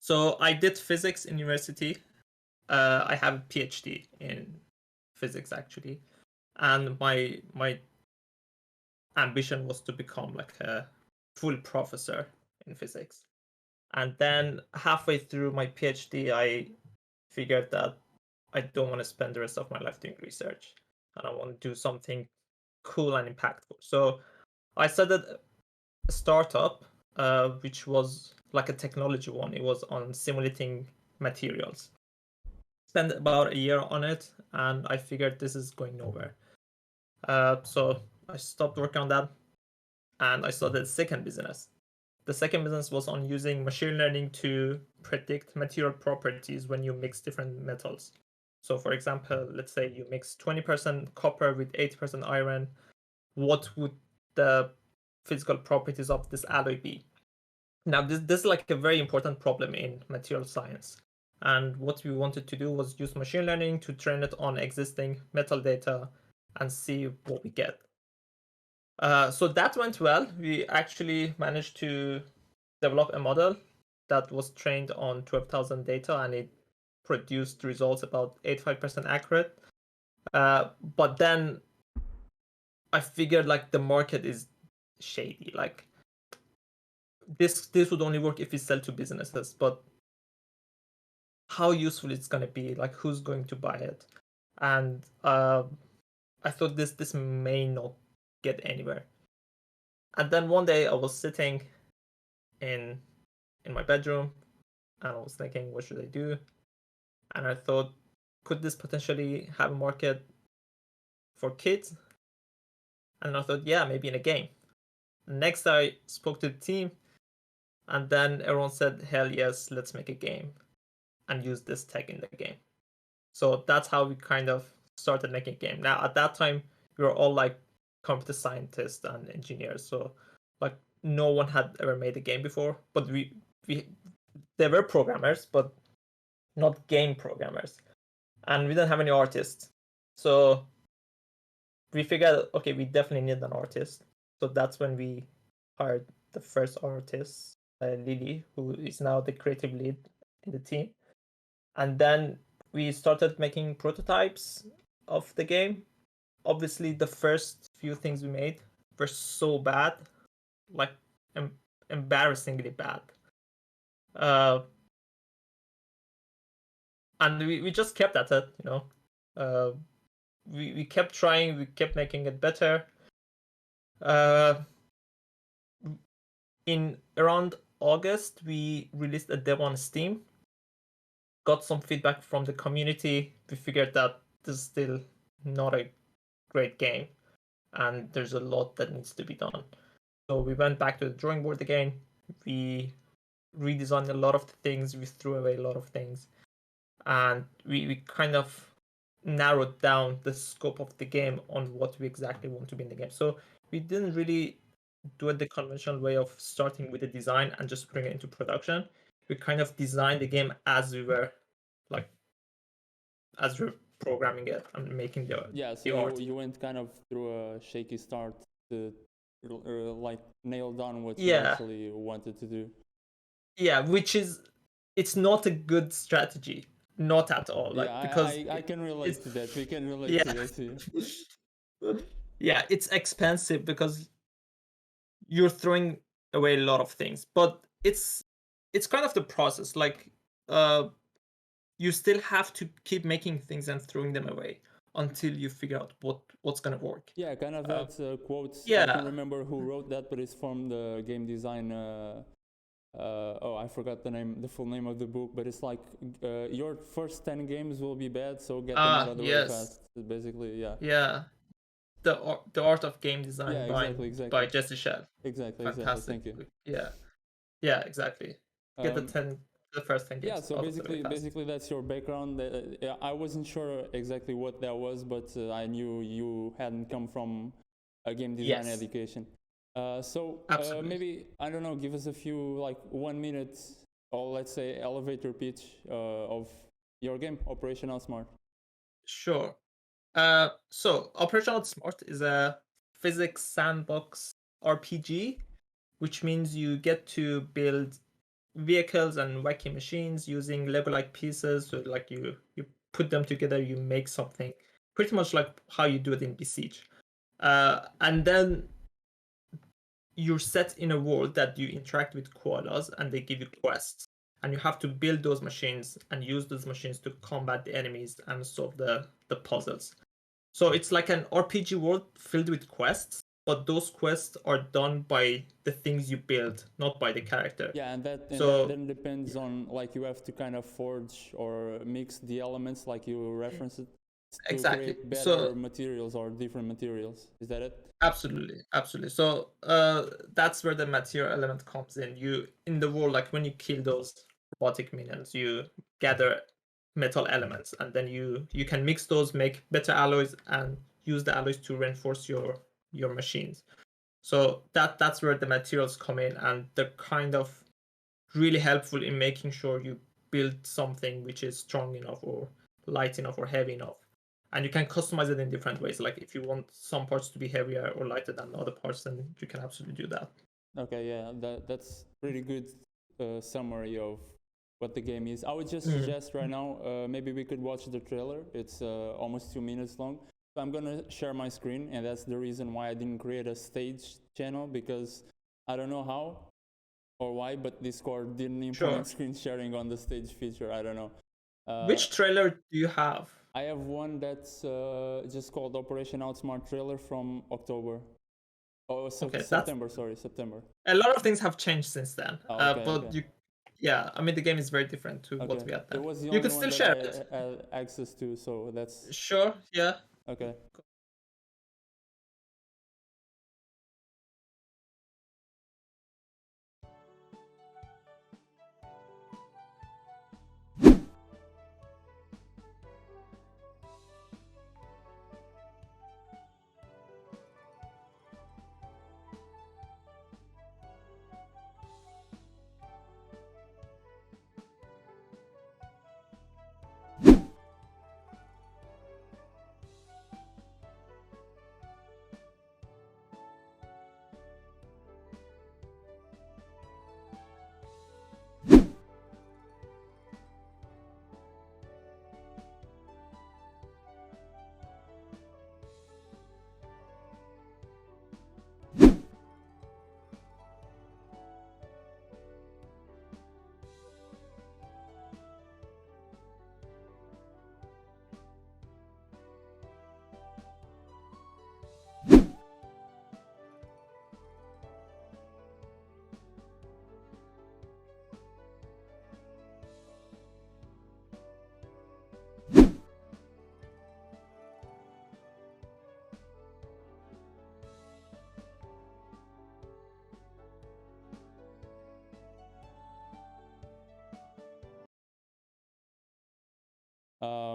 So I did physics in university. I have a PhD in physics actually, and my ambition was to become like a full professor in physics. And then halfway through my PhD, I figured that I don't want to spend the rest of my life doing research, and I want to do something cool and impactful. So I started a startup, which was like a technology one. It was on simulating materials. Spent about a year on it, and I figured this is going nowhere. So I stopped working on that, and I started a second business. The second business was on using machine learning to predict material properties when you mix different metals. So, for example, let's say you mix 20% copper with 80% iron. What would the physical properties of this alloy be? Now, this is like a very important problem in material science. And what we wanted to do was use machine learning to train it on existing metal data and see what we get. So that went well. We actually managed to develop a model that was trained on 12,000 data, and it produced results about 85% accurate. But then I figured like the market is shady. Like this would only work if we sell to businesses, but how useful it's gonna be? Like who's going to buy it? And I thought this may not get anywhere. And then one day I was sitting in my bedroom and I was thinking, what should I do? And I thought, could this potentially have a market for kids? And I thought, yeah, maybe in a game. Next, I spoke to the team, and then everyone said, hell yes, let's make a game and use this tech in the game. So that's how we kind of started making a game. Now, at that time, we were all like computer scientists and engineers. So, like, no one had ever made a game before, but they were programmers, but not game programmers. And we didn't have any artists. So we figured, okay, we definitely need an artist. So that's when we hired the first artist, Lily, who is now the creative lead in the team. And then we started making prototypes of the game. Obviously, the first few things we made were so bad, like embarrassingly bad. And we just kept at it, you know. We kept trying, we kept making it better. In around August, we released a demo on Steam. Got some feedback from the community. We figured that this is still not a great game, and there's a lot that needs to be done. So we went back to the drawing board again. We redesigned a lot of the things. We threw away a lot of things, and we kind of narrowed down the scope of the game on what we exactly want to be in the game. So we didn't really do it the conventional way of starting with the design and just bring it into production. We kind of designed the game as we were programming it and making the art. You went kind of through a shaky start to like nail down what you actually wanted to do. Yeah, it's not a good strategy. Not at all. Like, yeah, because I can relate to that. We can relate to that too. Yeah, it's expensive because you're throwing away a lot of things, but it's kind of the process. Like, you still have to keep making things and throwing them away until you figure out what's gonna work. Yeah, kind of that quote. Yeah. I can't remember who wrote that, but it's from the game design. I forgot the full name of the book, but it's like your first 10 games will be bad, so get them out of the way fast. Basically, yeah. Yeah. The Art of Game Design by Jesse Shell. Exactly. Thank you. Yeah, exactly. Get the first 10 games. Yeah, so basically that's your background. I wasn't sure exactly what that was, but I knew you hadn't come from a game design education. Maybe, I don't know, give us a few, like 1 minute, or let's say elevator pitch of your game, Operation Outsmart. Sure. So Operation Outsmart is a physics sandbox RPG, which means you get to build vehicles and wacky machines using Lego-like pieces. So like you put them together, you make something pretty much like how you do it in Besiege. And then you're set in a world that you interact with koalas and they give you quests. And you have to build those machines and use those machines to combat the enemies and solve the puzzles. So it's like an RPG world filled with quests, but those quests are done by the things you build, not by the character. Yeah, and that So then depends on, like, you have to kind of forge or mix the elements, like you referenced it, to exactly. create better So materials or different materials. Is that it? absolutely. So that's where the material element comes in. You in the world, like when you kill those robotic minions, you gather metal elements, and then you can mix those, make better alloys, and use the alloys to reinforce your machines. So that's where the materials come in, and they're kind of really helpful in making sure you build something which is strong enough or light enough or heavy enough. And you can customize it in different ways. Like if you want some parts to be heavier or lighter than other parts, then you can absolutely do that. Okay, yeah, that's pretty good summary of what the game is. I would just suggest right now, maybe we could watch the trailer. It's almost 2 minutes long. So I'm gonna share my screen, and that's the reason why I didn't create a stage channel, because I don't know how or why, but Discord didn't implement screen sharing on the stage feature. I don't know. Which trailer do you have? I have one that's just called Operation Outsmart trailer from October. Oh, September. Sorry, September. A lot of things have changed since then. Okay, but okay. Yeah, I mean the game is very different to what we had then. It was the you only could one still that share it. I had access to, so that's sure. Yeah. Okay.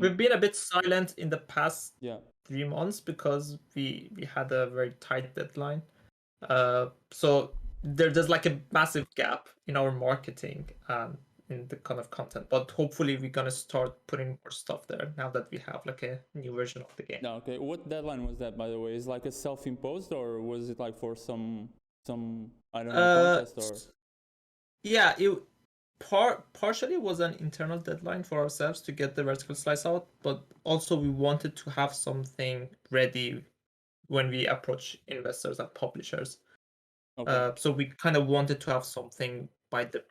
We've been a bit silent in the past yeah 3 months because we had a very tight deadline. So there's like a massive gap in our marketing and in the kind of content. But hopefully we're gonna start putting more stuff there now that we have like a new version of the game. No, okay. What deadline was that, by the way? Is like a self-imposed, or was it like for some I don't know, contest or? Yeah, it partially was an internal deadline for ourselves to get the vertical slice out, but also we wanted to have something ready when we approach investors and publishers. Okay. So we kind of wanted to have something by the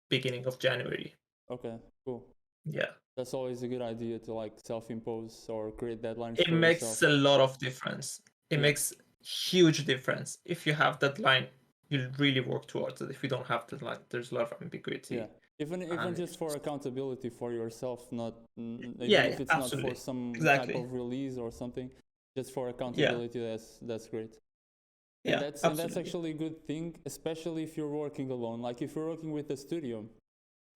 beginning of January. Okay, cool. Yeah. That's always a good idea to like self-impose or create deadlines. It makes a lot of difference. It makes huge difference. If you have deadline, you'll really work towards it. If you don't have deadline, there's a lot of ambiguity. Yeah. Even just for accountability for yourself, not if it's absolutely. not for some exactly. type of release or something, just for accountability. That's great. And that's actually a good thing, especially if you're working alone. Like if you're working with a studio,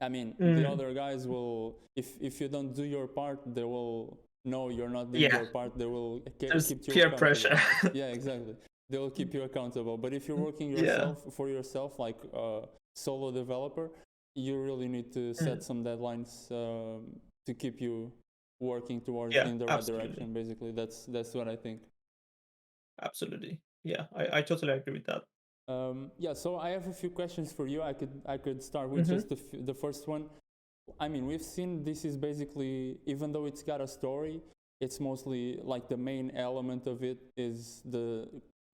I mean, the other guys will, if you don't do your part, they will know you're not doing your part. They will keep you peer pressure. Yeah, exactly. They will keep you accountable. But if you're working for yourself, like a solo developer, you really need to set some deadlines to keep you working towards in the right direction. Basically, that's what I think. Absolutely. Yeah, I totally agree with that. Yeah, so I have a few questions for you. I could start with just the first one. I mean, we've seen this is basically, even though it's got a story, it's mostly like the main element of it is the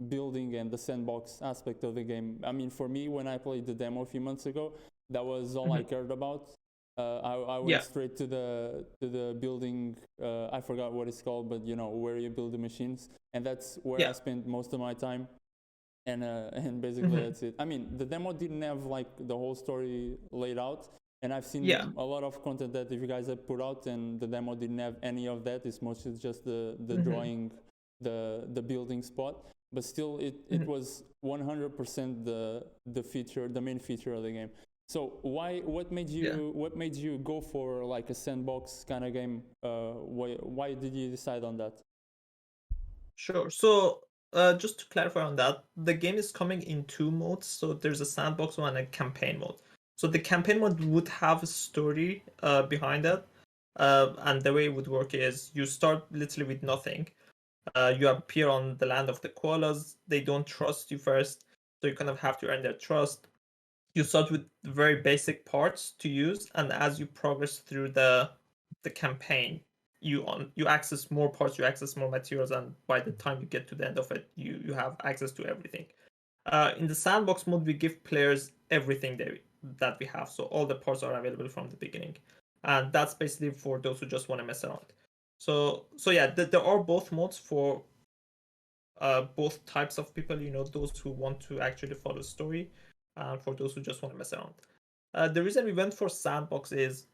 building and the sandbox aspect of the game. I mean, for me, when I played the demo a few months ago, that was all I cared about. I went straight to the building. I forgot what it's called, but you know where you build the machines, and that's where I spent most of my time. And basically that's it. I mean, the demo didn't have like the whole story laid out, and I've seen a lot of content that you guys have put out, and the demo didn't have any of that. It's mostly just the drawing, the building spot. But still, it was 100% the feature, the main feature of the game. So what made you go for like a sandbox kind of game? Why did you decide on that? Sure. So just to clarify on that, the game is coming in 2 modes. So there's a sandbox mode and a campaign mode. So the campaign mode would have a story behind it. And the way it would work is you start literally with nothing. You appear on the land of the koalas. They don't trust you first, so you kind of have to earn their trust. You start with very basic parts to use, and as you progress through the campaign, you access more parts, you access more materials, and by the time you get to the end of it, you have access to everything. In the sandbox mode, we give players everything that we have, so all the parts are available from the beginning, and that's basically for those who just want to mess around. So yeah, there are both modes for both types of people. You know, those who want to actually follow the story, and for those who just want to mess around. The reason we went for sandbox is